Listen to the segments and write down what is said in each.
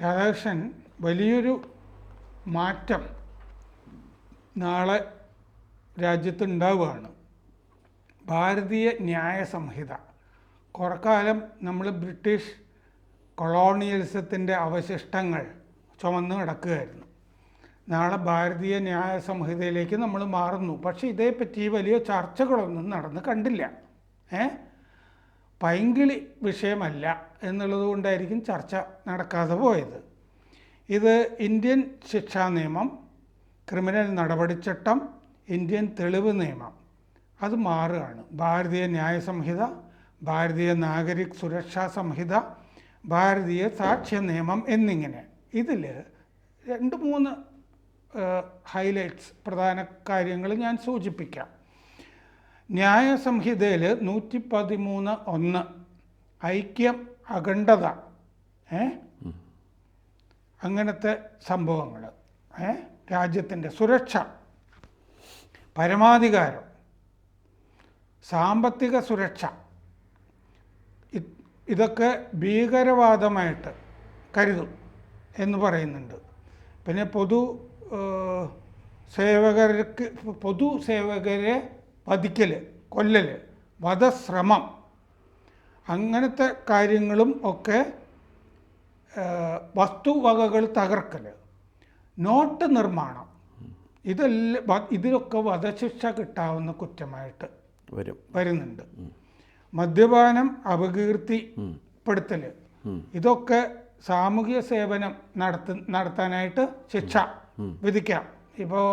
രാധാകൃഷ്ണൻ, വലിയൊരു മാറ്റം നാളെ രാജ്യത്തുണ്ടാവുകയാണ്. ഭാരതീയ ന്യായ സംഹിത. കുറക്കാലം നമ്മൾ ബ്രിട്ടീഷ് കൊളോണിയലിസത്തിൻ്റെ അവശിഷ്ടങ്ങൾ ചുമന്ന് കിടക്കുകയായിരുന്നു. നാളെ ഭാരതീയ ന്യായ സംഹിതയിലേക്ക് നമ്മൾ മാറുന്നു. പക്ഷേ ഇതേപ്പറ്റി വലിയ ചർച്ചകളൊന്നും നടന്ന് കണ്ടില്ല. പൈങ്കിളി വിഷയമല്ല എന്നുള്ളത് കൊണ്ടായിരിക്കും ചർച്ച നടക്കാതെ പോയത്. ഇത് ഇന്ത്യൻ ശിക്ഷാ നിയമം, ക്രിമിനൽ നടപടിച്ചട്ടം, ഇന്ത്യൻ തെളിവ് നിയമം അത് മാറുകയാണ്. ഭാരതീയ ന്യായ സംഹിത, ഭാരതീയ നാഗരിക് സുരക്ഷാ സംഹിത, ഭാരതീയ സാക്ഷ്യ നിയമം എന്നിങ്ങനെ. ഇതിൽ 2-3 ഹൈലൈറ്റ്സ്, പ്രധാന കാര്യങ്ങൾ ഞാൻ സൂചിപ്പിക്കാം. ന്യായ സംഹിതയിൽ 113(1) ഐക്യം, അഖണ്ഡത, അങ്ങനത്തെ സംഭവങ്ങൾ, രാജ്യത്തിൻ്റെ സുരക്ഷ, പരമാധികാരം, സാമ്പത്തിക സുരക്ഷ, ഇതൊക്കെ ഭീകരവാദമായിട്ട് കരുതും എന്ന് പറയുന്നുണ്ട്. പിന്നെ പൊതുസേവകരെ വധിക്കൽ, കൊല്ലൽ, വധശ്രമം, അങ്ങനത്തെ കാര്യങ്ങളും ഒക്കെ, വസ്തുവകകൾ തകർക്കൽ, നോട്ട് നിർമ്മാണം, ഇതിലൊക്കെ വധശിക്ഷ കിട്ടാവുന്ന കുറ്റമായിട്ട് വരുന്നുണ്ട്. മദ്യപാനം, അപകീർത്തിപ്പെടുത്തൽ, ഇതൊക്കെ സാമൂഹിക സേവനം നടത്താനായിട്ട് ശിക്ഷ വിധിക്കാം. ഇപ്പോൾ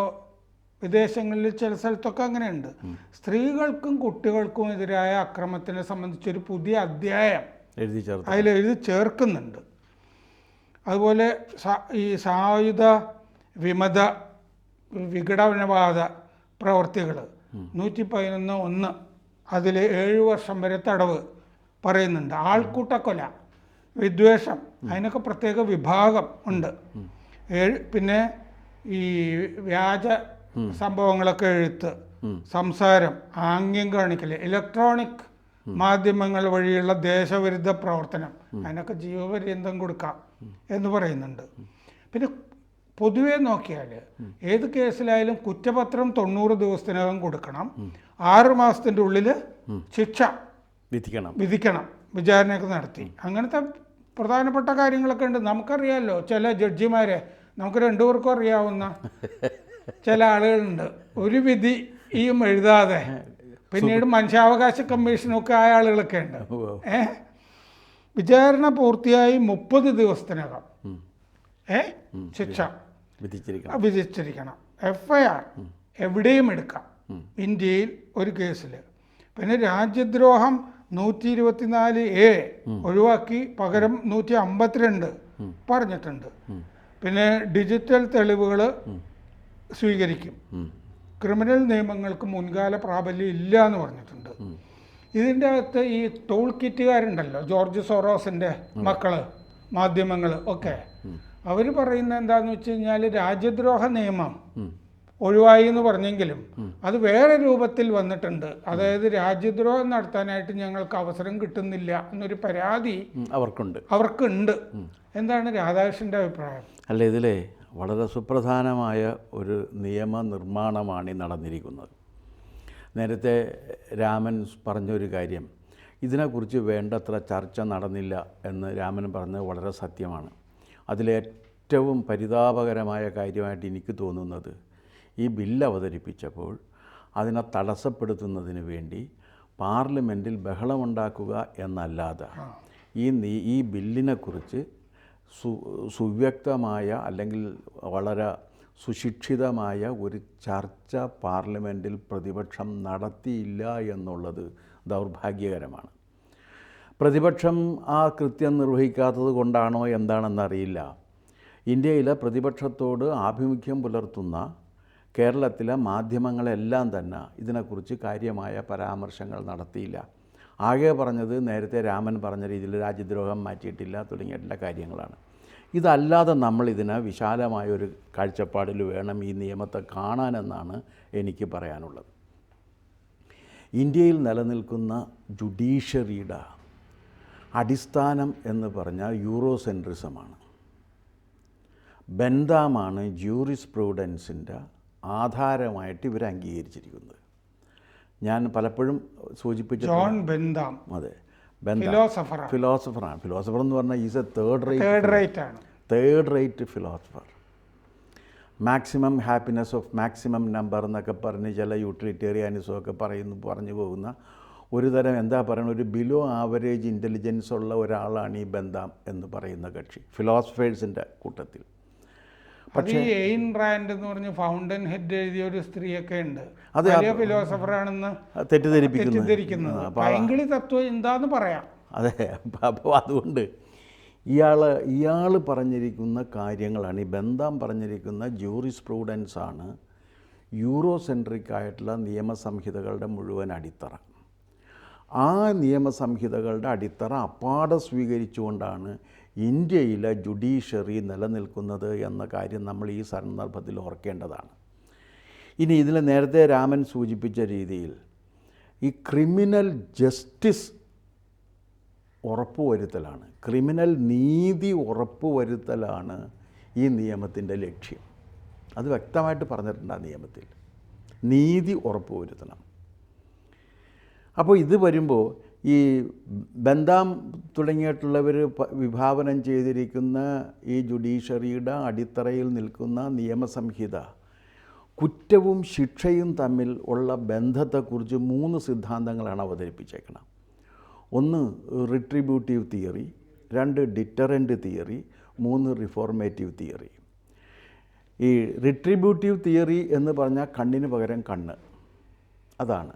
വിദേശങ്ങളിൽ ചില സ്ഥലത്തൊക്കെ അങ്ങനെയുണ്ട്. സ്ത്രീകൾക്കും കുട്ടികൾക്കും എതിരായ അക്രമത്തിനെ സംബന്ധിച്ചൊരു പുതിയ അധ്യായം അതിലെഴുതി ചേർക്കുന്നുണ്ട്. അതുപോലെ ഈ സായുധ വിമത വിഘടനവാദ പ്രവർത്തികൾ 111(1) അതിൽ 7 വർഷം വരെ തടവ് പറയുന്നുണ്ട്. ആൾക്കൂട്ടക്കൊല, വിദ്വേഷം, അതിനൊക്കെ പ്രത്യേക വിഭാഗം ഉണ്ട്. പിന്നെ ഈ വ്യാജ സംഭവങ്ങളൊക്കെ എഴുത്ത്, സംസാരം, ആംഗ്യം കാണിക്കൽ, ഇലക്ട്രോണിക് മാധ്യമങ്ങൾ വഴിയുള്ള ദേശവിരുദ്ധ പ്രവർത്തനം, അതിനൊക്കെ ജീവപര്യന്തം കൊടുക്കാം എന്ന് പറയുന്നുണ്ട്. പിന്നെ പൊതുവെ നോക്കിയാൽ ഏത് കേസിലായാലും കുറ്റപത്രം 90 ദിവസത്തിനകം കൊടുക്കണം, 6 മാസത്തിൻ്റെ ഉള്ളിൽ ശിക്ഷ വിധിക്കണം, വിചാരണയൊക്കെ നടത്തി. അങ്ങനത്തെ പ്രധാനപ്പെട്ട കാര്യങ്ങളൊക്കെ ഉണ്ട്. നമുക്കറിയാമല്ലോ, ചില ജഡ്ജിമാരെ നമുക്ക് 2 പേർക്കും അറിയാവുന്ന ചില ആളുകളുണ്ട്. ഒരു വിധിയും എഴുതാതെ പിന്നീട് മനുഷ്യാവകാശ കമ്മീഷനൊക്കെ ആയ ആളുകളൊക്കെ ഉണ്ട്. വിചാരണ പൂർത്തിയായി 30 ദിവസത്തിനകം ശിക്ഷ വിധിച്ചിരിക്കണം. FIR എവിടെയും എടുക്കാം ഇന്ത്യയിൽ ഒരു കേസിൽ. പിന്നെ രാജ്യദ്രോഹം 124(a) ഒഴിവാക്കി പകരം 152 പറഞ്ഞിട്ടുണ്ട്. പിന്നെ ഡിജിറ്റൽ തെളിവുകൾ സ്വീകരിക്കും. ക്രിമിനൽ നിയമങ്ങൾക്ക് മുൻകാല പ്രാബല്യം ഇല്ല എന്ന് പറഞ്ഞിട്ടുണ്ട്. ഇതിൻ്റെ അകത്ത് ഈ ടൂൾ കിറ്റുകാരുണ്ടല്ലോ, ജോർജ് സോറോസിൻ്റെ മക്കള്, മാധ്യമങ്ങൾ ഒക്കെ, അവർ പറയുന്നത് എന്താണെന്ന് വെച്ച് കഴിഞ്ഞാൽ രാജ്യദ്രോഹ നിയമം ഒഴിവായി എന്ന് പറഞ്ഞെങ്കിലും അത് വേറെ രൂപത്തിൽ വന്നിട്ടുണ്ട്. അതായത് രാജ്യദ്രോഹം നടത്താനായിട്ട് ഞങ്ങൾക്ക് അവസരം കിട്ടുന്നില്ല എന്നൊരു പരാതി അവർക്കുണ്ട്. എന്താണ് രാധാകൃഷ്ണൻ്റെ അഭിപ്രായം? അല്ല, ഇതിലെ വളരെ സുപ്രധാനമായ ഒരു നിയമനിർമ്മാണമാണ് ഈ നടന്നിരിക്കുന്നത്. നേരത്തെ രാമൻ പറഞ്ഞൊരു കാര്യം, ഇതിനെക്കുറിച്ച് വേണ്ടത്ര ചർച്ച നടന്നില്ല എന്ന് രാമൻ പറഞ്ഞത് വളരെ സത്യമാണ്. അതിലേറ്റവും പരിതാപകരമായ കാര്യമായിട്ട് എനിക്ക് തോന്നുന്നത്, ഈ ബില്ല് അവതരിപ്പിച്ചപ്പോൾ അതിനെ തടസ്സപ്പെടുത്തുന്നതിന് വേണ്ടി പാർലമെൻറ്റിൽ ബഹളമുണ്ടാക്കുക എന്നല്ലാതെ ഈ ബില്ലിനെക്കുറിച്ച് സുവ്യക്തമായ അല്ലെങ്കിൽ വളരെ സുശിക്ഷിതമായ ഒരു ചർച്ച പാർലമെൻറ്റിൽ പ്രതിപക്ഷം നടത്തിയില്ല എന്നുള്ളത് ദൗർഭാഗ്യകരമാണ്. പ്രതിപക്ഷം ആ കൃത്യം നിർവഹിക്കാത്തത് കൊണ്ടാണോ എന്താണെന്നറിയില്ല. ഇന്ത്യയിലെ പ്രതിപക്ഷത്തോട് ആഭിമുഖ്യം പുലർത്തുന്ന കേരളത്തിലെ മാധ്യമങ്ങളെല്ലാം തന്നെ ഇതിനെക്കുറിച്ച് കാര്യമായ പരാമർശങ്ങൾ നടത്തിയില്ല. ആകെ പറഞ്ഞത് നേരത്തെ രാമൻ പറഞ്ഞ രീതിയിൽ രാജ്യദ്രോഹം മാറ്റിയിട്ടില്ല തുടങ്ങിയിട്ടുള്ള കാര്യങ്ങളാണ്. ഇതല്ലാതെ നമ്മളിതിനെ വിശാലമായൊരു കാഴ്ചപ്പാടിൽ വേണം ഈ നിയമത്തെ കാണാനെന്നാണ് എനിക്ക് പറയാനുള്ളത്. ഇന്ത്യയിൽ നിലനിൽക്കുന്ന ജുഡീഷ്യറിയുടെ അടിസ്ഥാനം എന്ന് പറഞ്ഞാൽ യൂറോസെൻട്രിസമാണ്. ബെന്താമാണ് ജൂറിസ്പ്രൂഡൻസിൻ്റെ ആധാരമായിട്ട് ഇവർ അംഗീകരിച്ചിരിക്കുന്നത്. ഞാൻ പലപ്പോഴും സൂചിപ്പിച്ച ജോൺ ബെന്താം, അതെ, ഫിലോസഫറാണ്. ഫിലോസഫർ എന്ന് പറഞ്ഞാൽ is A third rate philosopher. Maximum happiness of maximum number എന്നൊക്കെ പറഞ്ഞ് ചില യൂട്ടിലിറ്റേറിയനിസമൊക്കെ പറഞ്ഞു പോകുന്ന ഒരു തരം എന്താ പറയുക, ഒരു ബിലോ ആവറേജ് ഇൻ്റലിജൻസ് ഉള്ള ഒരാളാണ് ഈ ബെന്താം എന്ന് പറയുന്ന കക്ഷി ഫിലോസഫേഴ്സിൻ്റെ കൂട്ടത്തിൽ. പക്ഷേ എയിൻ റാൻഡ് എന്ന് പറഞ്ഞ് ഫൗണ്ടൻ ഹെഡ് എഴുതിയ ഒരു സ്ത്രീയൊക്കെ ഉണ്ട്, വലിയ ഫിലോസഫറാണെന്ന് തെറ്റിദ്ധരിക്കുന്നത്. പൈങ്കിളി തത്വം എന്താന്ന് പറയാം. അതെ, അപ്പോൾ അതുകൊണ്ട് ഇയാൾ പറഞ്ഞിരിക്കുന്ന കാര്യങ്ങളാണ്, ഈ ബെന്താം പറഞ്ഞിരിക്കുന്ന ജൂറിസ്പ്രൂഡൻസ് ആണ് യൂറോസെൻട്രിക് ആയിട്ടുള്ള നിയമസംഹിതകളുടെ മുഴുവൻ അടിത്തറ. ആ നിയമസംഹിതകളുടെ അടിത്തറ അപ്പാടെ സ്വീകരിച്ചുകൊണ്ടാണ് ഇന്ത്യയിലെ ജുഡീഷ്യറി നിലനിൽക്കുന്നത് എന്ന കാര്യം നമ്മൾ ഈ സന്ദർഭത്തിൽ ഓർക്കേണ്ടതാണ്. ഇനി ഇതിൽ നേരത്തെ രാമൻ സൂചിപ്പിച്ച രീതിയിൽ ഈ ക്രിമിനൽ ജസ്റ്റിസ് ഉറപ്പുവരുത്തലാണ്, ക്രിമിനൽ നീതി ഉറപ്പുവരുത്തലാണ് ഈ നിയമത്തിൻ്റെ ലക്ഷ്യം. അത് വ്യക്തമായിട്ട് പറഞ്ഞിട്ടുണ്ട് ആ നിയമത്തിൽ, നീതി ഉറപ്പുവരുത്തണം. അപ്പോൾ ഇത് വരുമ്പോൾ ഈ ബെന്താം തുടങ്ങിയിട്ടുള്ളവർ വിഭാവനം ചെയ്തിരിക്കുന്ന ഈ ജുഡീഷ്യറിയുടെ അടിത്തറയിൽ നിൽക്കുന്ന നിയമസംഹിത കുറ്റവും ശിക്ഷയും തമ്മിൽ ഉള്ള ബന്ധത്തെക്കുറിച്ച് 3 സിദ്ധാന്തങ്ങളാണ് അവതരിപ്പിച്ചേക്കണം. 1 retributive theory, 2 deterrent theory, 3 reformative theory. ഈ റിട്രിബ്യൂട്ടീവ് തിയറി എന്ന് പറഞ്ഞാൽ കണ്ണിന് പകരം കണ്ണ്. അതാണ്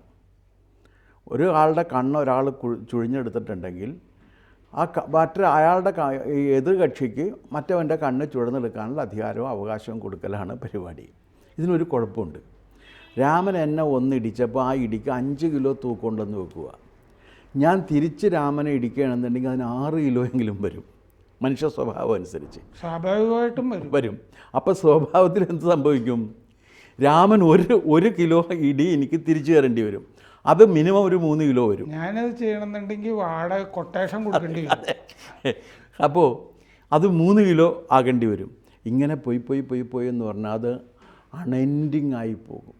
ഒരാളുടെ കണ്ണ് ഒരാൾ ചുഴിഞ്ഞെടുത്തിട്ടുണ്ടെങ്കിൽ അയാളുടെ എതിർ കക്ഷിക്ക് മറ്റവൻ്റെ കണ്ണ് ചുഴന്നെടുക്കാനുള്ള അധികാരവും അവകാശവും കൊടുക്കലാണ് പരിപാടി. ഇതിനൊരു കുഴപ്പമുണ്ട്. രാമൻ എന്നെ ഒന്നിടിച്ചപ്പോൾ ആ ഇടിക്ക് 5 കിലോ തൂക്കമുണ്ടെന്ന് വെക്കുക. ഞാൻ തിരിച്ച് രാമനെ ഇടിക്കുകയാണെന്നുണ്ടെങ്കിൽ അതിന് 6 കിലോ എങ്കിലും വരും, മനുഷ്യ സ്വഭാവം അനുസരിച്ച് സ്വാഭാവികമായിട്ടും വരും. അപ്പോൾ സ്വഭാവത്തിൽ എന്ത് സംഭവിക്കും? രാമൻ ഒരു കിലോ ഇടി എനിക്ക് തിരിച്ചു തരേണ്ടി വരും. അത് മിനിമം ഒരു 3 കിലോ വരും. ഞാനത് ചെയ്യണമെന്നുണ്ടെങ്കിൽ വാടക കൊട്ടേഷൻ കൊടുക്കേണ്ടി വരും. അപ്പോൾ അത് 3 കിലോ ആകേണ്ടി വരും. ഇങ്ങനെ പോയി എന്ന് പറഞ്ഞാൽ അത് അൺഎൻഡിങ് ആയി പോകും.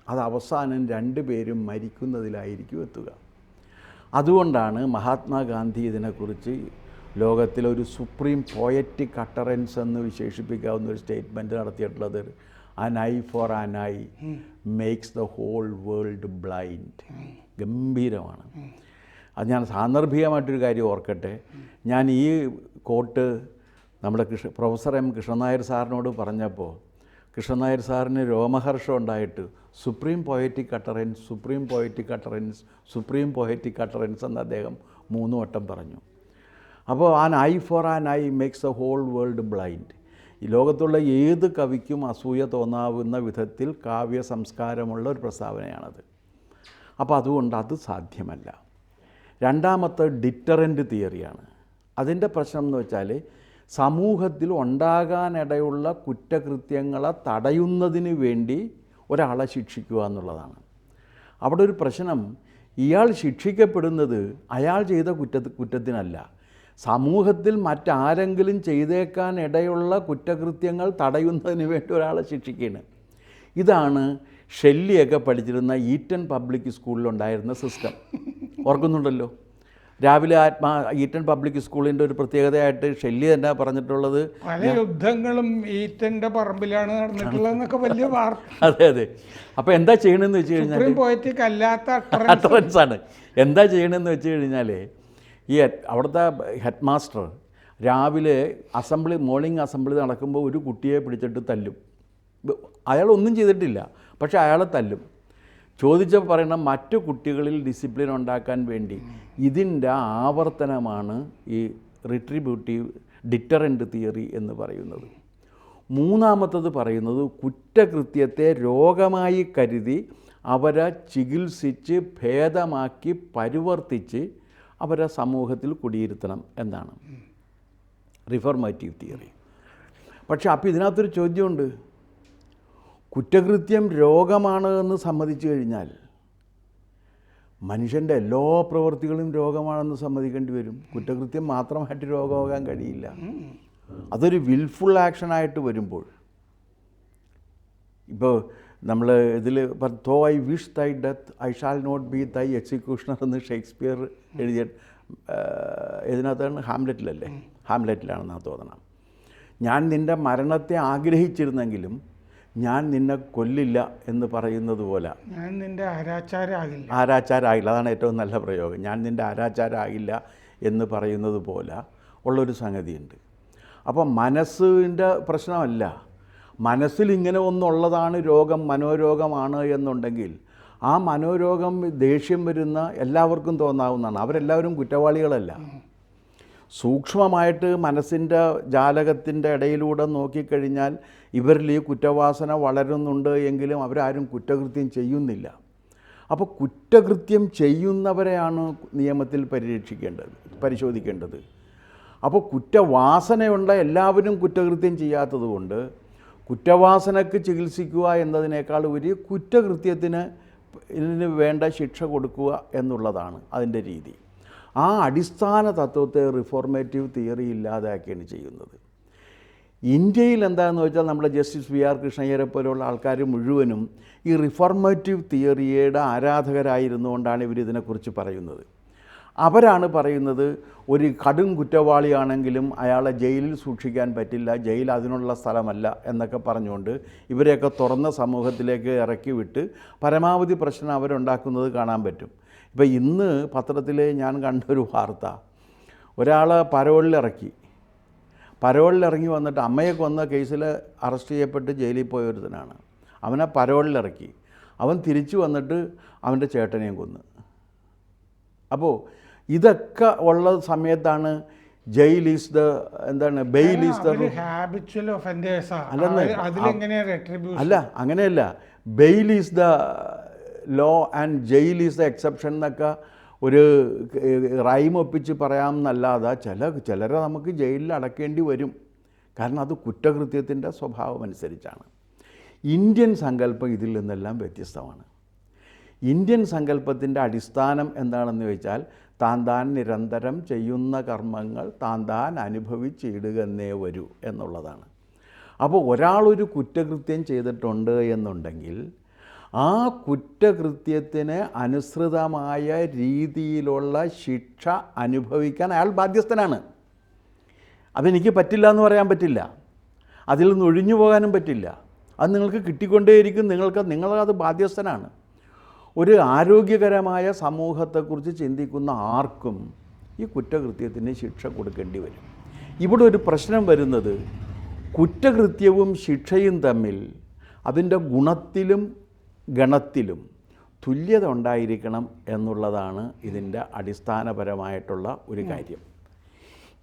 അത് അവസാനം 2 പേരും മരിക്കുന്നതിലായിരിക്കും എത്തുക. അതുകൊണ്ടാണ് മഹാത്മാഗാന്ധി ഇതിനെക്കുറിച്ച് ലോകത്തിലൊരു സുപ്രീം പോയറ്റിക് അട്ടറൻസ് എന്ന് വിശേഷിപ്പിക്കാവുന്ന ഒരു സ്റ്റേറ്റ്മെൻറ്റ് നടത്തിയിട്ടുള്ളത്. An eye for an eye makes the whole world blind. ഗംഭീരമാണ്. അത് ഞാൻ സാന്ദർഭികമായിട്ടൊരു കാര്യം ഓർക്കട്ടെ. ഞാൻ ഈ കോട്ട് നമ്മുടെ പ്രൊഫസർ എം കൃഷ്ണനായർ സാറിനോട് പറഞ്ഞപ്പോൾ കൃഷ്ണനായർ സാറിന് രോമഹർഷം ഉണ്ടായിട്ട് സുപ്രീം പോയറ്റിക് അട്ടറൻസ് എന്ന് അദ്ദേഹം 3 വട്ടം പറഞ്ഞു. അപ്പോൾ an eye for an eye makes the whole world blind. ഈ ലോകത്തുള്ള ഏത് കവിക്കും അസൂയ തോന്നാവുന്ന വിധത്തിൽ കാവ്യ സംസ്കാരമുള്ള ഒരു പ്രസ്താവനയാണത്. അപ്പോൾ അതുകൊണ്ട് അത് സാധ്യമല്ല. രണ്ടാമത്തെ ഡിറ്ററൻറ്റ് തിയറിയാണ്. അതിൻ്റെ പ്രശ്നം എന്ന് വെച്ചാൽ സമൂഹത്തിൽ ഉണ്ടാകാനിടയുള്ള കുറ്റകൃത്യങ്ങളെ തടയുന്നതിന് വേണ്ടി ഒരാളെ ശിക്ഷിക്കുക എന്നുള്ളതാണ്. അവിടെ ഒരു പ്രശ്നം, ഇയാൾ ശിക്ഷിക്കപ്പെടുന്നത് അയാൾ ചെയ്ത കുറ്റത്തിനല്ല, സമൂഹത്തിൽ മറ്റാരെങ്കിലും ചെയ്തേക്കാൻ ഇടയുള്ള കുറ്റകൃത്യങ്ങൾ തടയുന്നതിന് വേണ്ടി ഒരാളെ ശിക്ഷിക്കുകയാണ്. ഇതാണ് ഷെല്ലിയൊക്കെ പഠിച്ചിരുന്ന ഈറ്റൺ പബ്ലിക് സ്കൂളിലുണ്ടായിരുന്ന സിസ്റ്റം. ഓർക്കുന്നുണ്ടല്ലോ? രാവിലെ ഈറ്റൺ പബ്ലിക് സ്കൂളിൻ്റെ ഒരു പ്രത്യേകതയായിട്ട് ഷെല്ലി തന്നെ പറഞ്ഞിട്ടുള്ളത്, പല യുദ്ധങ്ങളും ഈറ്റൻ്റെ പറമ്പിലാണ് നടന്നിട്ടുള്ളതെന്നൊക്കെ വലിയ വാർത്ത. അതെ. അപ്പോൾ എന്താ ചെയ്യണമെന്ന് വെച്ച് കഴിഞ്ഞാൽ പോയറ്റിക് അല്ലാത്ത അട്ടറൻസാണ്. എന്താ ചെയ്യണമെന്ന് വെച്ച് കഴിഞ്ഞാൽ ഈ അവിടുത്തെ ഹെഡ് മാസ്റ്റർ രാവിലെ മോർണിംഗ് അസംബ്ലി നടക്കുമ്പോൾ ഒരു കുട്ടിയെ പിടിച്ചിട്ട് തല്ലും. അയാളൊന്നും ചെയ്തിട്ടില്ല, പക്ഷേ അയാളെ തല്ലും. ചോദിച്ചപ്പോൾ പറയണം മറ്റു കുട്ടികളിൽ ഡിസിപ്ലിൻ ഉണ്ടാക്കാൻ വേണ്ടി. ഇതിൻ്റെ ആവർത്തനമാണ് ഈ ഡിറ്ററൻറ്റ് തിയറി എന്ന് പറയുന്നത്. മൂന്നാമത്തത് പറയുന്നത് കുറ്റകൃത്യത്തെ രോഗമായി കരുതി അവരെ ചികിത്സിച്ച് ഭേദമാക്കി പരിവർത്തിച്ച് അവരെ സമൂഹത്തിൽ കുടിയിരുത്തണം എന്നാണ് റിഫോർമേറ്റീവ് തിയറി. പക്ഷെ അപ്പോൾ ഇതിനകത്തൊരു ചോദ്യമുണ്ട്. കുറ്റകൃത്യം രോഗമാണ് എന്ന് സമ്മതിച്ചു കഴിഞ്ഞാൽ മനുഷ്യൻ്റെ എല്ലാ പ്രവൃത്തികളും രോഗമാണെന്ന് സമ്മതിക്കേണ്ടി വരും. കുറ്റകൃത്യം മാത്രമായിട്ട് രോഗമാകാൻ കഴിയില്ല. അതൊരു വിൽഫുൾ ആക്ഷനായിട്ട് വരുമ്പോൾ, ഇപ്പോൾ നമ്മൾ ഇതിൽ though I wish thy death I shall not be thy executioner എന്ന് ഷേക്സ്പിയർ എഴുതിയ ഇതിനകത്താണ്, ഹാംലെറ്റിലാണെന്നാണ് തോന്നണം. ഞാൻ നിൻ്റെ മരണത്തെ ആഗ്രഹിച്ചിരുന്നെങ്കിലും ഞാൻ നിന്നെ കൊല്ലില്ല എന്ന് പറയുന്നത് പോലെ, ഞാൻ നിൻ്റെ ആരാച്ചാരാകില്ല. അതാണ് ഏറ്റവും നല്ല പ്രയോഗം. ഞാൻ നിൻ്റെ ആരാച്ചാരാകില്ല എന്ന് പറയുന്നത് പോലെ ഉള്ളൊരു സംഗതിയുണ്ട്. അപ്പോൾ മനസ്സിൻ്റെ പ്രശ്നമല്ല, മനസ്സിൽ ഇങ്ങനെ ഒന്നുള്ളതാണ് രോഗം, മനോരോഗമാണ് എന്നുണ്ടെങ്കിൽ ആ മനോരോഗം ദേഷ്യം വരുന്ന എല്ലാവർക്കും തോന്നാവുന്നതാണ്. അവരെല്ലാവരും കുറ്റവാളികളല്ല. സൂക്ഷ്മമായിട്ട് മനസ്സിൻ്റെ ജാലകത്തിൻ്റെ ഇടയിലൂടെ നോക്കിക്കഴിഞ്ഞാൽ ഇവരിൽ ഈ കുറ്റവാസന വളരുന്നുണ്ട് എങ്കിലും അവരാരും കുറ്റകൃത്യം ചെയ്യുന്നില്ല. അപ്പോൾ കുറ്റകൃത്യം ചെയ്യുന്നവരെയാണ് നിയമത്തിൽ പരിശോധിക്കേണ്ടത്. അപ്പോൾ കുറ്റവാസനയുള്ള എല്ലാവരും കുറ്റകൃത്യം ചെയ്യാത്തത് കൊണ്ട് കുറ്റവാസനയ്ക്ക് ചികിത്സിക്കുക എന്നതിനേക്കാൾ ഒരു കുറ്റകൃത്യത്തിന് ഇതിന് വേണ്ട ശിക്ഷ കൊടുക്കുക എന്നുള്ളതാണ് അതിൻ്റെ രീതി. ആ അടിസ്ഥാന തത്വത്തെ റിഫോർമേറ്റീവ് തിയറി ഇല്ലാതാക്കിയാണ് ചെയ്യുന്നത്. ഇന്ത്യയിൽ എന്താണെന്ന് വെച്ചാൽ നമ്മുടെ ജസ്റ്റിസ് വി.ആർ. കൃഷ്ണയ്യരെ പോലെയുള്ള ആൾക്കാർ മുഴുവനും ഈ റിഫോർമേറ്റീവ് തിയറിയുടെ ആരാധകരായിരുന്നുകൊണ്ടാണ് ഇവരിതിനെക്കുറിച്ച് പറയുന്നത്. അവരാണ് പറയുന്നത് ഒരു കടും കുറ്റവാളിയാണെങ്കിലും അയാളെ ജയിലിൽ സൂക്ഷിക്കാൻ പറ്റില്ല, ജയിൽ അതിനുള്ള സ്ഥലമല്ല എന്നൊക്കെ പറഞ്ഞുകൊണ്ട് ഇവരെയൊക്കെ തുറന്ന സമൂഹത്തിലേക്ക് ഇറക്കി വിട്ട് പരമാവധി പ്രശ്നം അവരുണ്ടാക്കുന്നത് കാണാൻ പറ്റും. ഇപ്പോൾ ഇന്ന് പത്രത്തിൽ ഞാൻ കണ്ടൊരു വാർത്ത, ഒരാൾ പരോളിലിറങ്ങി വന്നിട്ട് അമ്മയെ കൊന്ന കേസിൽ അറസ്റ്റ് ചെയ്യപ്പെട്ട് ജയിലിൽ പോയ ഒരുത്തനാണ്. അവനെ പരോളിലിറക്കി, അവൻ തിരിച്ചു വന്നിട്ട് അവൻ്റെ ചേട്ടനെയും കൊന്നു. അപ്പോൾ ഇതൊക്കെ ഉള്ള സമയത്താണ് ബെയിൽ ഈസ് ദ അല്ല, അങ്ങനെയല്ല, bail is the law and jail is the exception എന്നൊക്കെ ഒരു റൈം ഒപ്പിച്ച് പറയാമെന്നല്ലാതെ ചിലരെ നമുക്ക് ജയിലിൽ അടക്കേണ്ടി വരും. കാരണം അത് കുറ്റകൃത്യത്തിൻ്റെ സ്വഭാവം അനുസരിച്ചാണ്. ഇന്ത്യൻ സങ്കല്പം ഇതിൽ നിന്നെല്ലാം വ്യത്യസ്തമാണ്. ഇന്ത്യൻ സങ്കല്പത്തിൻ്റെ അടിസ്ഥാനം എന്താണെന്ന് ചോദിച്ചാൽ താൻ നിരന്തരം ചെയ്യുന്ന കർമ്മങ്ങൾ താൻ അനുഭവിച്ചിടുക എന്നേ വരൂ എന്നുള്ളതാണ്. അപ്പോൾ ഒരാളൊരു കുറ്റകൃത്യം ചെയ്തിട്ടുണ്ട് എന്നുണ്ടെങ്കിൽ ആ കുറ്റകൃത്യത്തിന് അനുസൃതമായ രീതിയിലുള്ള ശിക്ഷ അനുഭവിക്കാൻ അയാൾ ബാധ്യസ്ഥനാണ്. അതെനിക്ക് പറ്റില്ല എന്ന് പറയാൻ പറ്റില്ല, അതിൽ നിന്ന് ഒഴിഞ്ഞു പോകാനും പറ്റില്ല. അത് നിങ്ങൾക്ക് കിട്ടിക്കൊണ്ടേയിരിക്കും, നിങ്ങളത് ബാധ്യസ്ഥനാണ്. ഒരു ആരോഗ്യകരമായ സമൂഹത്തെക്കുറിച്ച് ചിന്തിക്കുന്ന ആർക്കും ഈ കുറ്റകൃത്യത്തിന് ശിക്ഷ കൊടുക്കേണ്ടി വരും. ഇവിടെ ഒരു പ്രശ്നം വരുന്നത് കുറ്റകൃത്യവും ശിക്ഷയും തമ്മിൽ അതിൻ്റെ ഗുണത്തിലും ഗണത്തിലും തുല്യത ഉണ്ടായിരിക്കണം എന്നുള്ളതാണ് ഇതിൻ്റെ അടിസ്ഥാനപരമായിട്ടുള്ള ഒരു കാര്യം.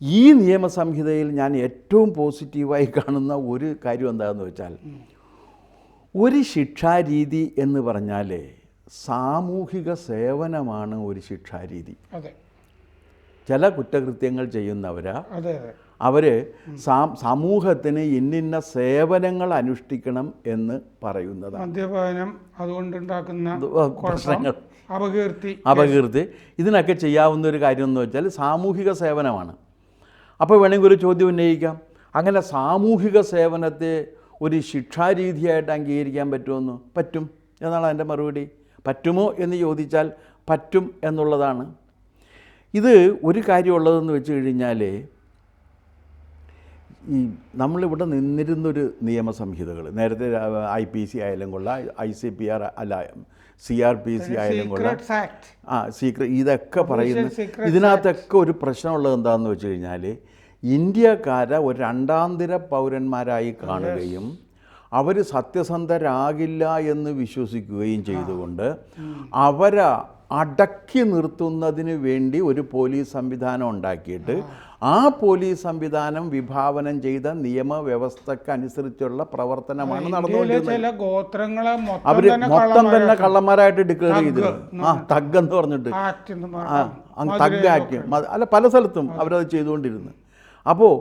ഈ നിയമസംഹിതയിൽ ഞാൻ ഏറ്റവും പോസിറ്റീവായി കാണുന്ന ഒരു കാര്യം എന്താണെന്ന് വെച്ചാൽ, ഒരു ശിക്ഷാരീതി എന്ന് പറഞ്ഞാൽ സാമൂഹിക സേവനമാണ് ഒരു ശിക്ഷാരീതി. ചില കുറ്റകൃത്യങ്ങൾ അവർ സമൂഹത്തിന് ഇന്നിന്ന സേവനങ്ങൾ അനുഷ്ഠിക്കണം എന്ന് പറയുന്നതാണ്. മദ്യപാനം അതുകൊണ്ടുണ്ടാക്കുന്ന പ്രശ്നങ്ങൾ, അപകീർത്തി ഇതിനൊക്കെ ചെയ്യാവുന്ന ഒരു കാര്യം എന്ന് വെച്ചാൽ സാമൂഹിക സേവനമാണ്. അപ്പോൾ വേണമെങ്കിൽ ഒരു ചോദ്യം ഉന്നയിക്കാം, അങ്ങനെ സാമൂഹിക സേവനത്തെ ഒരു ശിക്ഷാരീതിയായിട്ട് അംഗീകരിക്കാൻ പറ്റുമെന്ന്? പറ്റും എന്നാണ് അതിൻ്റെ മറുപടി. പറ്റുമോ എന്ന് ചോദിച്ചാൽ പറ്റും എന്നുള്ളതാണ്. ഇത് ഒരു കാര്യമുള്ളതെന്ന് വെച്ച് കഴിഞ്ഞാൽ, ഈ നമ്മളിവിടെ നിന്നിരുന്നൊരു നിയമസംഹിതകൾ നേരത്തെ IPC ആയാലും കൊള്ളാം, ICPR അല്ല CRPC ആയാലും കൊള്ളാം, ഇതൊക്കെ പറയുന്ന ഇതിനകത്തൊക്കെ ഒരു പ്രശ്നമുള്ളത് എന്താണെന്ന് വെച്ച് കഴിഞ്ഞാൽ, ഇന്ത്യക്കാരെ ഒരു രണ്ടാന്തര പൗരന്മാരായി കാണുകയും അവർ സത്യസന്ധരാകില്ല എന്ന് വിശ്വസിക്കുകയും ചെയ്തുകൊണ്ട് അവരെ അടക്കി നിർത്തുന്നതിന് വേണ്ടി ഒരു പോലീസ് സംവിധാനം ഉണ്ടാക്കിയിട്ട് ആ പോലീസ് സംവിധാനം വിഭാവനം ചെയ്ത നിയമവ്യവസ്ഥക്കനുസരിച്ചുള്ള പ്രവർത്തനമാണ് നടന്നുകൊണ്ടിരുന്നത്. അവർ മൊത്തം തന്നെ കള്ളന്മാരായിട്ട് ഡിക്ലെയർ ചെയ്തിരുന്നു. തഗ്ഗെന്ന് പറഞ്ഞിട്ട് തഗ് ആക്ട് അല്ല, പല സ്ഥലത്തും അവരത് ചെയ്തുകൊണ്ടിരുന്നു. അപ്പോൾ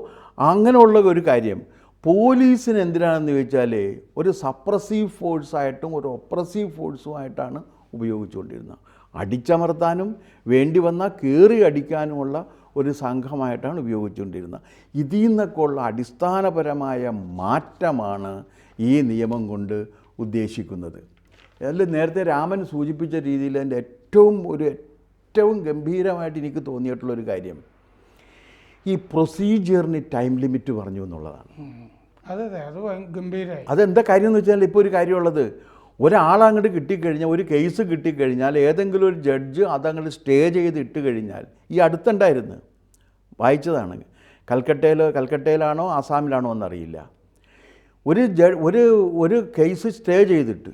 അങ്ങനെയുള്ള ഒരു കാര്യം പോലീസിന് എന്തിനാണെന്ന് ചോദിച്ചാൽ ഒരു സപ്രസീവ് ഫോഴ്സായിട്ടും ഒരു ഒപ്രസീവ് ഫോഴ്സുമായിട്ടാണ് ഉപയോഗിച്ചുകൊണ്ടിരുന്നത്. അടിച്ചമർത്താനും വേണ്ടി വന്നാൽ കയറി അടിക്കാനുമുള്ള ഒരു സംഘമായിട്ടാണ് ഉപയോഗിച്ചുകൊണ്ടിരുന്നത്. ഇതിൽ നിന്നൊക്കെ ഉള്ള അടിസ്ഥാനപരമായ മാറ്റമാണ് ഈ നിയമം കൊണ്ട് ഉദ്ദേശിക്കുന്നത്. അതിൽ നേരത്തെ രാമൻ സൂചിപ്പിച്ച രീതിയിൽ എൻ്റെ ഏറ്റവും ഗംഭീരമായിട്ട് എനിക്ക് തോന്നിയിട്ടുള്ളൊരു കാര്യം ഈ പ്രൊസീജിയറിന് ടൈം ലിമിറ്റ് പറഞ്ഞു എന്നുള്ളതാണ്. അതെ അത് ഗംഭീരമായി. അതെന്താ കാര്യം എന്ന് വെച്ചാൽ, ഇപ്പോൾ ഒരു കാര്യമുള്ളത്, ഒരാളങ്ങോട്ട് കിട്ടിക്കഴിഞ്ഞാൽ, ഒരു കേസ് കിട്ടിക്കഴിഞ്ഞാൽ ഏതെങ്കിലും ഒരു ജഡ്ജ് അതങ്ങോട്ട് സ്റ്റേ ചെയ്ത് ഇട്ട് കഴിഞ്ഞാൽ, ഈ അടുത്തുണ്ടായിരുന്നു, വായിച്ചതാണ്, കൽക്കട്ടയിലാണോ ആസാമിലാണോ എന്നറിയില്ല, ഒരു കേസ് സ്റ്റേ ചെയ്തിട്ട്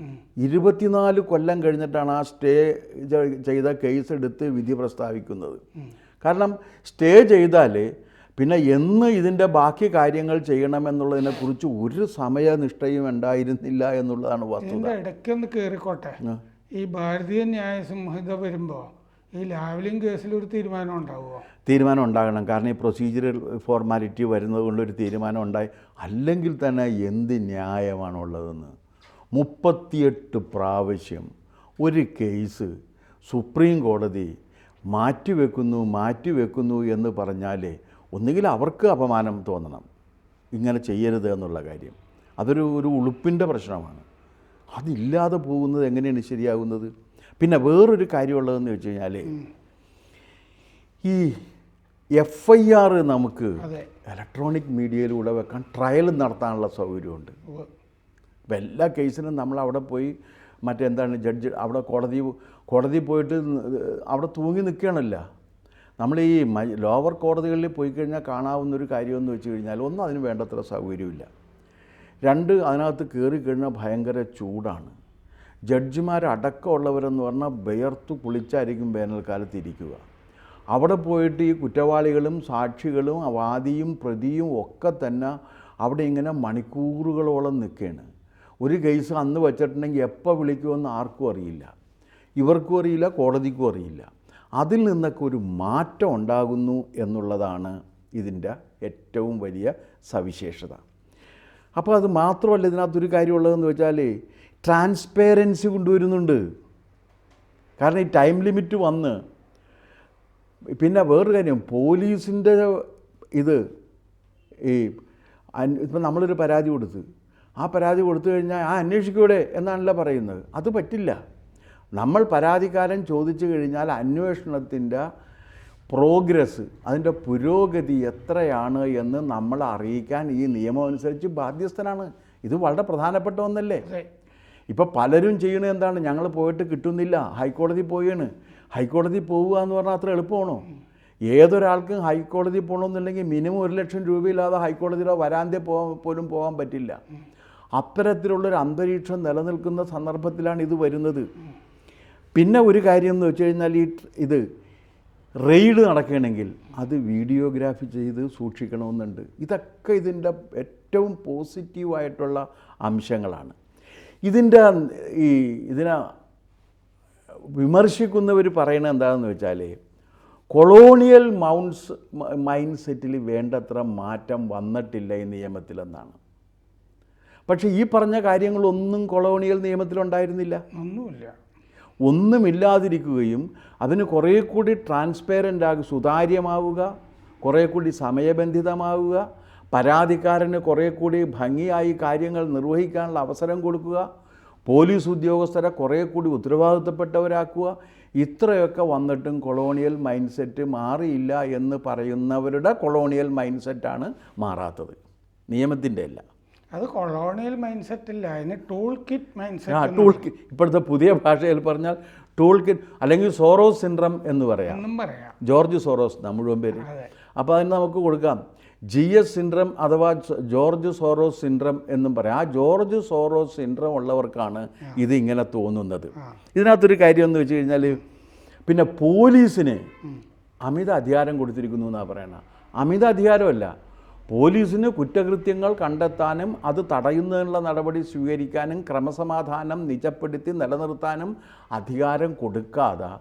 24 കൊല്ലം കഴിഞ്ഞിട്ടാണ് ആ സ്റ്റേ ചെയ്ത കേസ് എടുത്ത് വിധി പ്രസ്താവിക്കുന്നത്. കാരണം സ്റ്റേ ചെയ്താൽ പിന്നെ എന്ന് ഇതിൻ്റെ ബാക്കി കാര്യങ്ങൾ ചെയ്യണമെന്നുള്ളതിനെക്കുറിച്ച് ഒരു സമയനിഷ്ഠയും ഉണ്ടായിരുന്നില്ല എന്നുള്ളതാണ് വസ്തുത. ഇടയ്ക്കൊന്ന് കയറിക്കോട്ടെ, ഈ ഭാരതീയ ന്യായ സംഹിത വരുമ്പോൾ ഈ ലാവ്ലിൻ കേസിൽ ഒരു തീരുമാനം ഉണ്ടാവുമോ? തീരുമാനം ഉണ്ടാകണം. കാരണം ഈ പ്രൊസീജിയറൽ ഫോർമാലിറ്റി വരുന്നത് കൊണ്ടൊരു തീരുമാനം ഉണ്ടായി. അല്ലെങ്കിൽ തന്നെ എന്ത് ന്യായമാണുള്ളതെന്ന് 38 പ്രാവശ്യം ഒരു കേസ് സുപ്രീം കോടതി മാറ്റിവെക്കുന്നു എന്ന് പറഞ്ഞാൽ ഒന്നുകിൽ അവർക്ക് അപമാനം തോന്നണം, ഇങ്ങനെ ചെയ്യരുത് എന്നുള്ള കാര്യം. അതൊരു ഉളുപ്പിൻ്റെ പ്രശ്നമാണ്. അതില്ലാതെ പോകുന്നത് എങ്ങനെയാണ് ശരിയാകുന്നത്? പിന്നെ വേറൊരു കാര്യമുള്ളതെന്ന് വെച്ച് കഴിഞ്ഞാൽ, ഈ FIR നമുക്ക് ഇലക്ട്രോണിക് മീഡിയയിലൂടെ വെക്കാൻ ട്രയൽ നടത്താനുള്ള സൗകര്യമുണ്ട്. ഇപ്പം എല്ലാ കേസിനും നമ്മൾ അവിടെ പോയി ജഡ്ജ് അവിടെ കോടതി പോയിട്ട് അവിടെ തൂങ്ങി നിൽക്കുകയാണല്ല. നമ്മൾ ഈ ലോവർ കോടതികളിൽ പോയി കഴിഞ്ഞാൽ കാണാവുന്നൊരു കാര്യമെന്ന് വെച്ച് കഴിഞ്ഞാൽ, ഒന്ന്, അതിന് വേണ്ടത്ര സൗകര്യമില്ല. 2, അതിനകത്ത് കയറി കഴിഞ്ഞാൽ ഭയങ്കര ചൂടാണ്. ജഡ്ജിമാരടക്കമുള്ളവരെന്ന് പറഞ്ഞാൽ വിയർത്ത് കുളിച്ചായിരിക്കും വേനൽക്കാലത്ത് ഇരിക്കുക. അവിടെ പോയിട്ട് ഈ കുറ്റവാളികളും സാക്ഷികളും വാദിയും പ്രതിയും ഒക്കെ തന്നെ അവിടെ ഇങ്ങനെ മണിക്കൂറുകളോളം നിൽക്കുകയാണ്. ഒരു കേസ് അന്ന് വച്ചിട്ടുണ്ടെങ്കിൽ എപ്പോൾ വിളിക്കുമെന്ന് ആർക്കും അറിയില്ല, ഇവർക്കും അറിയില്ല, കോടതിക്കും അറിയില്ല. അതിൽ നിന്നൊക്കെ ഒരു മാറ്റം ഉണ്ടാകുന്നു എന്നുള്ളതാണ് ഇതിൻ്റെ ഏറ്റവും വലിയ സവിശേഷത. അപ്പോൾ അത് മാത്രമല്ല, ഇതിനകത്തൊരു കാര്യമുള്ളതെന്ന് വെച്ചാൽ ട്രാൻസ്പെറൻസി കൊണ്ടുവരുന്നുണ്ട്. കാരണം ഈ ടൈം ലിമിറ്റ് വന്ന് പിന്നെ വേറൊരു കാര്യം, പോലീസിൻ്റെ ഇപ്പം നമ്മളൊരു പരാതി കൊടുത്ത്, ആ പരാതി കൊടുത്തു കഴിഞ്ഞാൽ അന്വേഷിക്കൂടെ എന്നാണല്ലോ പറയുന്നത്. അത് പറ്റില്ല. നമ്മൾ പരാതിക്കാരൻ ചോദിച്ചു കഴിഞ്ഞാൽ അന്വേഷണത്തിൻ്റെ പ്രോഗ്രസ്, അതിൻ്റെ പുരോഗതി എത്രയാണ് എന്ന് നമ്മൾ അറിയിക്കാൻ ഈ നിയമം അനുസരിച്ച് ബാധ്യസ്ഥനാണ്. ഇത് വളരെ പ്രധാനപ്പെട്ട ഒന്നല്ലേ. ഇപ്പോൾ പലരും ചെയ്യണത് എന്താണ്, ഞങ്ങൾ പോയിട്ട് കിട്ടുന്നില്ല, ഹൈക്കോടതി പോയാണ്. ഹൈക്കോടതി പോവുക എന്ന് പറഞ്ഞാൽ അത്ര എളുപ്പമാണോ? ഏതൊരാൾക്കും ഹൈക്കോടതി പോകണമെന്നുണ്ടെങ്കിൽ മിനിമം 1 ലക്ഷം രൂപയില്ലാതെ ഹൈക്കോടതിയുടെ വരാന്തേ പോലും പോകാൻ പറ്റില്ല. അത്തരത്തിലുള്ളൊരു അന്തരീക്ഷം നിലനിൽക്കുന്ന സന്ദർഭത്തിലാണ് ഇത് വരുന്നത്. പിന്നെ ഒരു കാര്യം എന്ന് വെച്ച് കഴിഞ്ഞാൽ, ഇത് റെയ്ഡ് നടക്കുകയാണെങ്കിൽ അത് വീഡിയോഗ്രാഫി ചെയ്ത് സൂക്ഷിക്കണമെന്നുണ്ട്. ഇതൊക്കെ ഇതിൻ്റെ ഏറ്റവും പോസിറ്റീവായിട്ടുള്ള അംശങ്ങളാണ്. ഇതിനെ വിമർശിക്കുന്നവർ പറയണത് എന്താണെന്ന് വെച്ചാൽ, കൊളോണിയൽ മൈൻഡ് സെറ്റിൽ വേണ്ടത്ര മാറ്റം വന്നിട്ടില്ല ഈ നിയമത്തിലെന്നാണ്. പക്ഷേ ഈ പറഞ്ഞ കാര്യങ്ങളൊന്നും കൊളോണിയൽ നിയമത്തിലുണ്ടായിരുന്നില്ല. ഒന്നുമില്ലാതിരിക്കുകയും അതിന് കുറേ കൂടി സുതാര്യമാവുക, കുറേ കൂടി സമയബന്ധിതമാവുക, പരാതിക്കാരന് കുറേ കൂടി ഭംഗിയായി കാര്യങ്ങൾ നിർവഹിക്കാനുള്ള അവസരം കൊടുക്കുക, പോലീസ് ഉദ്യോഗസ്ഥരെ കുറേ കൂടി ഉത്തരവാദിത്തപ്പെട്ടവരാക്കുക, ഇത്രയൊക്കെ വന്നിട്ടും കൊളോണിയൽ മൈൻഡ് സെറ്റ് മാറിയില്ല എന്ന് പറയുന്നവരുടെ കൊളോണിയൽ മൈൻഡ് സെറ്റാണ് മാറാത്തത്, നിയമത്തിൻ്റെ അല്ല. അത് കൊളോണിയൽ മൈൻഡ് സെറ്റ് ഇല്ല, അതിന് tool kit mind set. Tool kit, ഇപ്പോഴത്തെ പുതിയ ഭാഷയിൽ പറഞ്ഞാൽ ടൂൾ കിറ്റ്, അല്ലെങ്കിൽ സോറോസ് സിൻഡ്രം എന്ന് പറയാം. ജോർജ് സോറോസ് മുഴുവൻ പേര്. അപ്പോൾ അതിന് നമുക്ക് കൊടുക്കാം GS സിൻഡ്രം അഥവാ ജോർജ് സോറോസ് സിൻഡ്രം എന്നും പറയാം. ആ ജോർജ് സോറോസ് സിൻഡ്രം ഉള്ളവർക്കാണ് ഇത് ഇങ്ങനെ തോന്നുന്നത്. ഇതിനകത്തൊരു കാര്യം എന്ന് വെച്ച് കഴിഞ്ഞാൽ, പിന്നെ പോലീസിന് അമിത അധികാരം കൊടുത്തിരിക്കുന്നു എന്നാണ് പറയണത്. അമിത അധികാരമല്ല, പോലീസിന് കുറ്റകൃത്യങ്ങൾ കണ്ടെത്താനും അത് തടയുന്നതിനുള്ള നടപടി സ്വീകരിക്കാനും ക്രമസമാധാനം നിജപ്പെടുത്തി നിലനിർത്താനും അധികാരം കൊടുക്കാതെ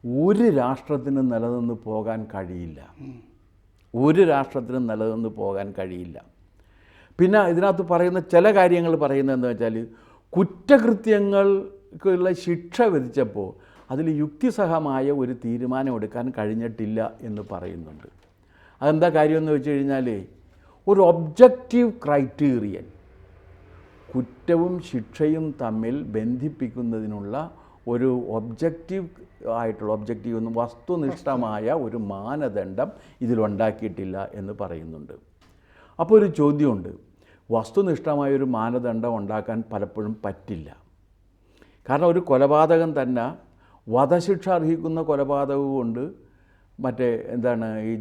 ഒരു രാഷ്ട്രത്തിനും നിലനിന്ന് പോകാൻ കഴിയില്ല. പിന്നെ ഇതിനകത്ത് പറയുന്ന ചില കാര്യങ്ങൾ പറയുന്നത് എന്താ വെച്ചാൽ, കുറ്റകൃത്യങ്ങൾക്കുള്ള ശിക്ഷ വിധിച്ചപ്പോൾ അതിൽ യുക്തിസഹമായ ഒരു തീരുമാനം എടുക്കാൻ കഴിഞ്ഞിട്ടില്ല എന്ന് പറയുന്നുണ്ട്. അതെന്താ കാര്യമെന്ന് വെച്ച് കഴിഞ്ഞാൽ ഒരു ഒബ്ജക്റ്റീവ് ക്രൈറ്റീരിയൻ, കുറ്റവും ശിക്ഷയും തമ്മിൽ ബന്ധിപ്പിക്കുന്നതിനുള്ള ഒരു ഒബ്ജക്റ്റീവ് എന്നും വസ്തുനിഷ്ഠമായ ഒരു മാനദണ്ഡം ഇതിലുണ്ടാക്കിയിട്ടില്ല എന്ന് പറയുന്നുണ്ട്. അപ്പോൾ ഒരു ചോദ്യമുണ്ട്, വസ്തുനിഷ്ഠമായൊരു മാനദണ്ഡം ഉണ്ടാക്കാൻ പലപ്പോഴും പറ്റില്ല. കാരണം ഒരു കൊലപാതകം തന്നെ വധശിക്ഷ അർഹിക്കുന്ന കൊലപാതകവുമുണ്ട്, മറ്റേ ഈ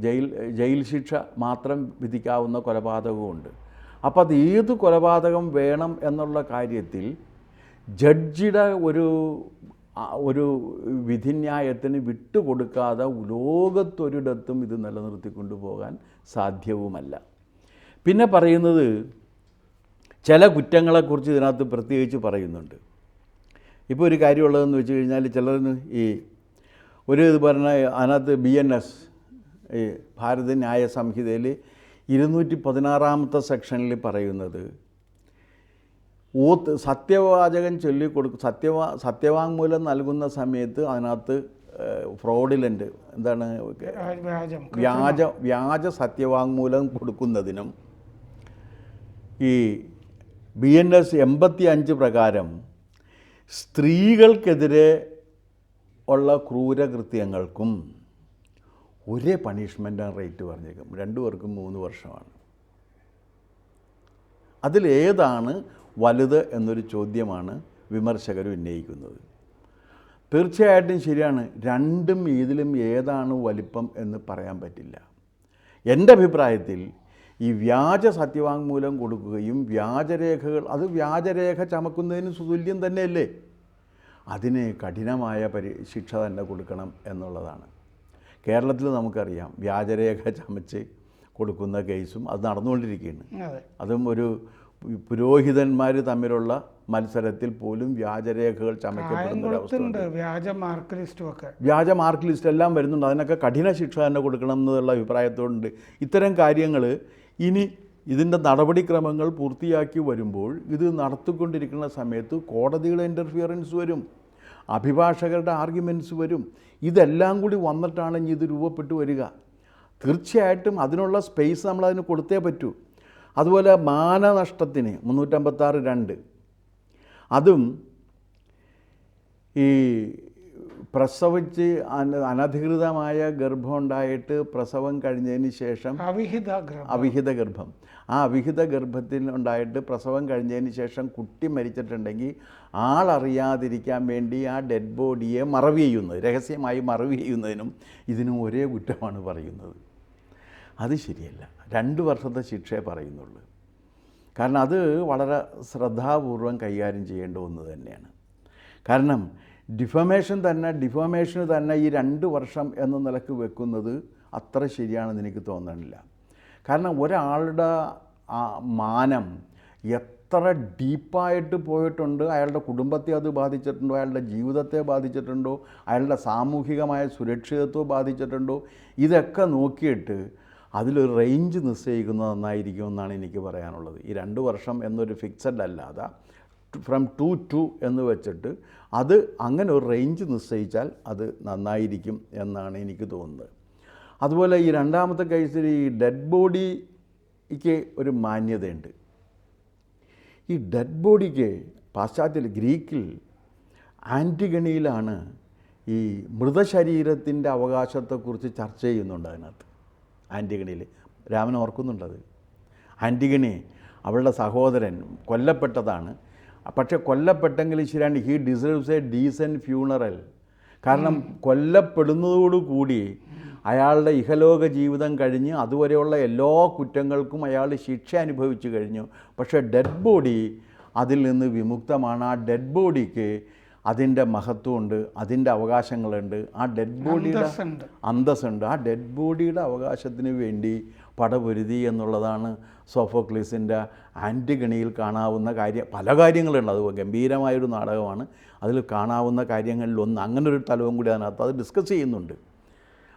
ജയിൽ ശിക്ഷ മാത്രം വിധിക്കാവുന്ന കൊലപാതകവുമുണ്ട്. അപ്പോൾ അത് ഏത് കൊലപാതകം വേണം എന്നുള്ള കാര്യത്തിൽ ജഡ്ജിയുടെ ഒരു വിധിന്യായത്തിന് വിട്ടുകൊടുക്കാതെ ലോകത്തൊരിടത്തും ഇത് നിലനിർത്തിക്കൊണ്ടു പോകാൻ സാധ്യവുമല്ല. പിന്നെ പറയുന്നത് ചില കുറ്റങ്ങളെക്കുറിച്ച് ഇതിനകത്ത് പ്രത്യേകിച്ച് പറയുന്നുണ്ട്. ഇപ്പോൾ ഒരു കാര്യമുള്ളതെന്ന് വെച്ച് കഴിഞ്ഞാൽ ചിലതിന് ഇത് പറഞ്ഞ അതിനകത്ത് BNS ഈ ഭാരത ന്യായ സംഹിതയിൽ 216 സെക്ഷനിൽ പറയുന്നത് സത്യവാചകം സത്യവാങ്മൂലം നൽകുന്ന സമയത്ത് അതിനകത്ത് ഫ്രോഡിലൻ്റ് വ്യാജ സത്യവാങ്മൂലം കൊടുക്കുന്നതിനും ഈ BNS 85 പ്രകാരം സ്ത്രീകൾക്കെതിരെ ഉള്ള ക്രൂരകൃത്യങ്ങൾക്കും ഒരേ പണിഷ്മെൻ്റ് റേറ്റ് പറഞ്ഞേക്കും, 2 പേർക്കും 3 വർഷമാണ്. അതിലേതാണ് വലുത് എന്നൊരു ചോദ്യമാണ് വിമർശകർ ഉന്നയിക്കുന്നത്. തീർച്ചയായിട്ടും ശരിയാണ്, രണ്ടും ഇതിലും ഏതാണ് വലിപ്പം എന്ന് പറയാൻ പറ്റില്ല. എൻ്റെ അഭിപ്രായത്തിൽ ഈ വ്യാജ സത്യവാങ്മൂലം കൊടുക്കുകയും വ്യാജരേഖ ചമക്കുന്നതിന് തുല്യം തന്നെയല്ലേ, അതിന് കഠിനമായ ശിക്ഷ തന്നെ കൊടുക്കണം എന്നുള്ളതാണ്. കേരളത്തിൽ നമുക്കറിയാം വ്യാജരേഖ ചമച്ച് കൊടുക്കുന്ന കേസും അത് നടന്നുകൊണ്ടിരിക്കുകയാണ്. അതും ഒരു പുരോഹിതന്മാർ തമ്മിലുള്ള മത്സരത്തിൽ പോലും വ്യാജരേഖകൾ ചമയ്ക്കപ്പെടുന്ന ഒരവസ്ഥയുണ്ട്. വ്യാജ മാർക്ക് ലിസ്റ്റ് എല്ലാം വരുന്നുണ്ട്. അതിനൊക്കെ കഠിന ശിക്ഷ തന്നെ കൊടുക്കണം എന്നുള്ള അഭിപ്രായത്തോടുണ്ട്. ഇത്തരം കാര്യങ്ങൾ ഇനി ഇതിൻ്റെ നടപടിക്രമങ്ങൾ പൂർത്തിയാക്കി വരുമ്പോൾ ഇത് നടത്തിക്കൊണ്ടിരിക്കുന്ന സമയത്ത് കോടതിയുടെ ഇൻ്റർഫിയറൻസ് വരും, അഭിഭാഷകരുടെ ആർഗ്യുമെൻറ്റ്സ് വരും. ഇതെല്ലാം കൂടി വന്നിട്ടാണ് ഇനി ഇത് രൂപപ്പെട്ടു വരിക. തീർച്ചയായിട്ടും അതിനുള്ള സ്പേസ് നമ്മളതിന് കൊടുത്തേ പറ്റൂ. അതുപോലെ മാനനഷ്ടത്തിന് 356(2) അതും ഈ പ്രസവിച്ച് അനധികൃതമായ ഗർഭം ഉണ്ടായിട്ട് പ്രസവം കഴിഞ്ഞതിന് ശേഷം അവിഹിത ഗർഭം, ആ അവിഹിത ഗർഭത്തിൽ ഉണ്ടായിട്ട് പ്രസവം കഴിഞ്ഞതിന് ശേഷം കുട്ടി മരിച്ചിട്ടുണ്ടെങ്കിൽ ആളറിയാതിരിക്കാൻ വേണ്ടി ആ ഡെഡ് ബോഡിയെ രഹസ്യമായി മറവ് ചെയ്യുന്നതിനും ഇതിനും ഒരേ കുറ്റമാണ് പറയുന്നത്. അത് ശരിയല്ല. 2 വർഷത്തെ ശിക്ഷയെ പറയുന്നുള്ളൂ. കാരണം അത് വളരെ ശ്രദ്ധാപൂർവം കൈകാര്യം ചെയ്യേണ്ട ഒന്ന് തന്നെയാണ്. കാരണം ഡിഫമേഷന് തന്നെ ഈ 2 വർഷം എന്ന നിലക്ക് വെക്കുന്നത് അത്ര ശരിയാണെന്ന് എനിക്ക് തോന്നണില്ല. കാരണം ഒരാളുടെ മാനം എത്ര ഡീപ്പായിട്ട് പോയിട്ടുണ്ട്, അയാളുടെ കുടുംബത്തെ അത് ബാധിച്ചിട്ടുണ്ടോ, അയാളുടെ ജീവിതത്തെ ബാധിച്ചിട്ടുണ്ടോ, അയാളുടെ സാമൂഹികമായ സുരക്ഷിതത്വം ബാധിച്ചിട്ടുണ്ടോ, ഇതൊക്കെ നോക്കിയിട്ട് അതിലൊരു റേഞ്ച് നിശ്ചയിക്കുന്നത് നന്നായിരിക്കും എന്നാണ് എനിക്ക് പറയാനുള്ളത്. ഈ 2 വർഷം എന്നൊരു ഫിക്സഡ് അല്ലാതെ ഫ്രം 2 to എന്ന് വെച്ചിട്ട് അത് അങ്ങനെ ഒരു റേഞ്ച് നിശ്ചയിച്ചാൽ അത് നന്നായിരിക്കും എന്നാണ് എനിക്ക് തോന്നുന്നത്. അതുപോലെ ഈ 2ാമത്തെ കേസിൽ ഈ ഡെഡ് ബോഡിക്ക് ഒരു മാന്യതയുണ്ട്. ഈ ഡെഡ് ബോഡിക്ക് പാശ്ചാത്യ ഗ്രീക്കിൽ ആൻറ്റിഗണിയിലാണ് ഈ മൃതശരീരത്തിൻ്റെ അവകാശത്തെക്കുറിച്ച് ചർച്ച ചെയ്യുന്നുണ്ട്. അതിനകത്ത് ആൻറ്റിഗണിയിൽ രാമൻ ഓർക്കുന്നുണ്ടത്. ആൻറ്റിഗണി അവളുടെ സഹോദരൻ കൊല്ലപ്പെട്ടതാണ്. പക്ഷെ കൊല്ലപ്പെട്ടെങ്കിലും ശരിയാണ്, he deserves A decent funeral. കാരണം കൊല്ലപ്പെടുന്നതോടുകൂടി അയാളുടെ ഇഹലോക ജീവിതം കഴിഞ്ഞ് അതുവരെയുള്ള എല്ലാ കുറ്റങ്ങൾക്കും അയാൾ ശിക്ഷ അനുഭവിച്ചു കഴിഞ്ഞു. പക്ഷേ ഡെഡ് ബോഡി അതിൽ നിന്ന് വിമുക്തമാണ്. ആ ഡെഡ് ബോഡിക്ക് അതിൻ്റെ മഹത്വമുണ്ട്, അതിൻ്റെ അവകാശങ്ങളുണ്ട്, ആ ഡെഡ് ബോഡിയുടെ അന്തസ്സുണ്ട്. ആ ഡെഡ് ബോഡിയുടെ അവകാശത്തിന് വേണ്ടി പടപൊരുതി എന്നുള്ളതാണ് സോഫോക്ലീസിൻ്റെ ആൻറ്റിഗണിയിൽ കാണാവുന്ന പല കാര്യങ്ങളുണ്ട്. അത് ഗംഭീരമായൊരു നാടകമാണ്. അതിൽ കാണാവുന്ന കാര്യങ്ങളിലൊന്ന് അങ്ങനൊരു തലവും കൂടി അതിനകത്ത് അത് ഡിസ്കസ് ചെയ്യുന്നുണ്ട്.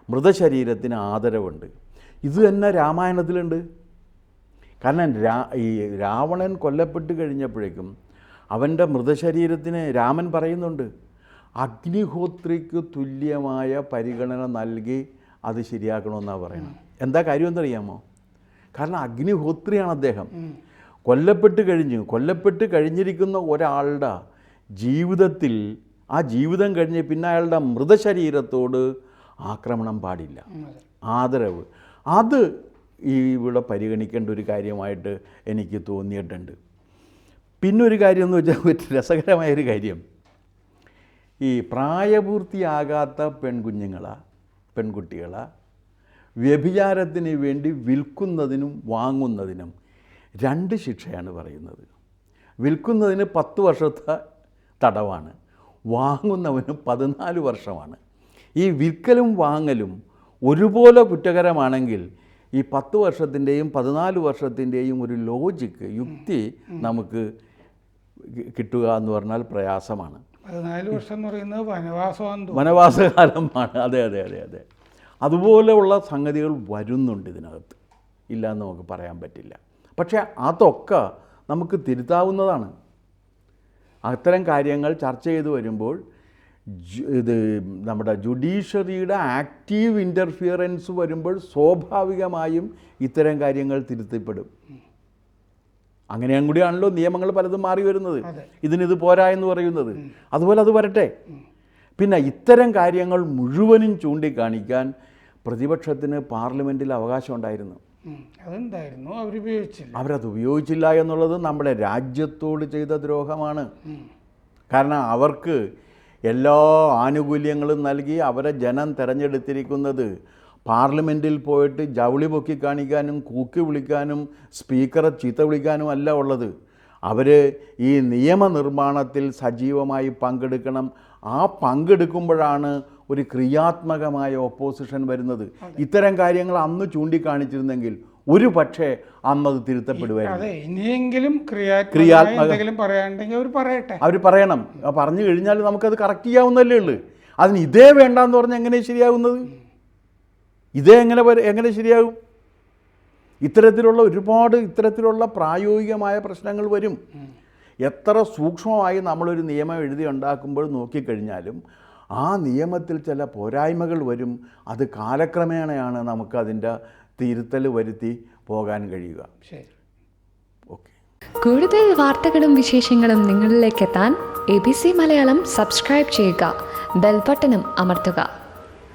മൃതശരീരത്തിന് ആദരവുണ്ട്. ഇത് തന്നെ രാമായണത്തിലുണ്ട്. കാരണം ഈ രാവണൻ കൊല്ലപ്പെട്ട് കഴിഞ്ഞപ്പോഴേക്കും അവൻ്റെ മൃതശരീരത്തിന് രാമൻ പറയുന്നുണ്ട്, അഗ്നിഹോത്രിക്ക് തുല്യമായ പരിഗണന നൽകി അത് ശരിയാക്കണമെന്നാണ് പറയുന്നത്. എന്താ കാര്യം എന്നറിയാമോ? കാരണം അഗ്നിഹോത്രിയാണ് അദ്ദേഹം. കൊല്ലപ്പെട്ട് കഴിഞ്ഞിരിക്കുന്ന ഒരാളുടെ ജീവിതത്തിൽ ആ ജീവിതം കഴിഞ്ഞ് പിന്നെ അയാളുടെ മൃതശരീരത്തോട് ആക്രമണം പാടില്ല, ആദരവ്. അത് ഇവിടെ പരിഗണിക്കേണ്ട ഒരു കാര്യമായിട്ട് എനിക്ക് തോന്നിയിട്ടുണ്ട്. പിന്നൊരു കാര്യം എന്ന് വെച്ചാൽ രസകരമായൊരു കാര്യം, ഈ പ്രായപൂർത്തിയാകാത്ത പെൺകുട്ടികളെ വ്യഭിചാരത്തിന് വേണ്ടി വിൽക്കുന്നതിനും വാങ്ങുന്നതിനും 2 ശിക്ഷയാണ് പറയുന്നത്. വിൽക്കുന്നതിന് 10 വർഷത്തെ തടവാണ്, വാങ്ങുന്നവന് 14 വർഷമാണ്. ഈ വിൽക്കലും വാങ്ങലും ഒരുപോലെ കുറ്റകരമാണെങ്കിൽ ഈ 10 വർഷത്തിൻ്റെയും 14 വർഷത്തിൻ്റെയും ഒരു യുക്തി നമുക്ക് കിട്ടുക എന്ന് പറഞ്ഞാൽ പ്രയാസമാണ്. 14 വർഷം എന്ന് പറയുന്നത് വനവാസകാലമാണ്. അതെ. അതുപോലെയുള്ള സംഗതികൾ വരുന്നുണ്ട് ഇതിനകത്ത്, ഇല്ല എന്ന് നമുക്ക് പറയാൻ പറ്റില്ല. പക്ഷേ അതൊക്കെ നമുക്ക് തിരുത്താവുന്നതാണ്. അത്തരം കാര്യങ്ങൾ ചർച്ച ചെയ്ത് വരുമ്പോൾ ഇത് നമ്മുടെ ജുഡീഷ്യറിയുടെ ആക്റ്റീവ് ഇൻ്റർഫിയറൻസ് വരുമ്പോൾ സ്വാഭാവികമായും ഇത്തരം കാര്യങ്ങൾ തിരുത്തപ്പെടും. അങ്ങനെയും കൂടിയാണല്ലോ നിയമങ്ങൾ പലതും മാറി വരുന്നത്, ഇതിനിത് പോരാ എന്ന് പറയുന്നത്. അതുപോലെ അത് വരട്ടെ. പിന്നെ ഇത്തരം കാര്യങ്ങൾ മുഴുവനും ചൂണ്ടിക്കാണിക്കാൻ പ്രതിപക്ഷത്തിന് പാർലമെൻറ്റിൽ അവകാശം ഉണ്ടായിരുന്നു. അവരത് ഉപയോഗിച്ചില്ല എന്നുള്ളത് നമ്മുടെ രാജ്യത്തോട് ചെയ്ത ദ്രോഹമാണ്. കാരണം അവർക്ക് എല്ലാ ആനുകൂല്യങ്ങളും നൽകി അവരെ ജനം തിരഞ്ഞെടുത്തിരിക്കുന്നത് പാർലമെൻറ്റിൽ പോയിട്ട് ജൗളി പൊക്കി കാണിക്കാനും കൂക്കി വിളിക്കാനും സ്പീക്കറെ ചീത്ത വിളിക്കാനും അല്ല ഉള്ളത്. അവർ ഈ നിയമനിർമ്മാണത്തിൽ സജീവമായി പങ്കെടുക്കണം. ആ പങ്കെടുക്കുമ്പോഴാണ് ഒരു ക്രിയാത്മകമായ ഓപ്പോസിഷൻ വരുന്നത്. ഇത്തരം കാര്യങ്ങൾ അന്ന് ചൂണ്ടിക്കാണിച്ചിരുന്നെങ്കിൽ ഒരു പക്ഷേ അന്നത് തിരുത്തപ്പെടുമായിരുന്നു. അവർ പറയണം. പറഞ്ഞു കഴിഞ്ഞാൽ നമുക്കത് കറക്റ്റ് ചെയ്യാവുന്നല്ലേ ഉള്ളൂ. അതിന് ഇതേ വേണ്ടാന്ന് പറഞ്ഞാൽ എങ്ങനെ ശരിയാകുന്നത്? എങ്ങനെ ശരിയാകും? ഇത്തരത്തിലുള്ള പ്രായോഗികമായ പ്രശ്നങ്ങൾ വരും. എത്ര സൂക്ഷ്മമായി നമ്മളൊരു നിയമം എഴുതി ഉണ്ടാക്കുമ്പോൾ നോക്കിക്കഴിഞ്ഞാലും ആ നിയമത്തിൽ ചില പോരായ്മകൾ വരും. അത് കാലക്രമേണയാണ് നമുക്കതിൻ്റെ തിരുത്തൽ വരുത്തി പോകാൻ കഴിയുക. ഓക്കെ. കൂടുതൽ വാർത്തകളും വിശേഷങ്ങളും നിങ്ങളിലേക്ക് എത്താൻ ABC മലയാളം സബ്സ്ക്രൈബ് ചെയ്യുക, ബെൽ ബട്ടണും അമർത്തുക.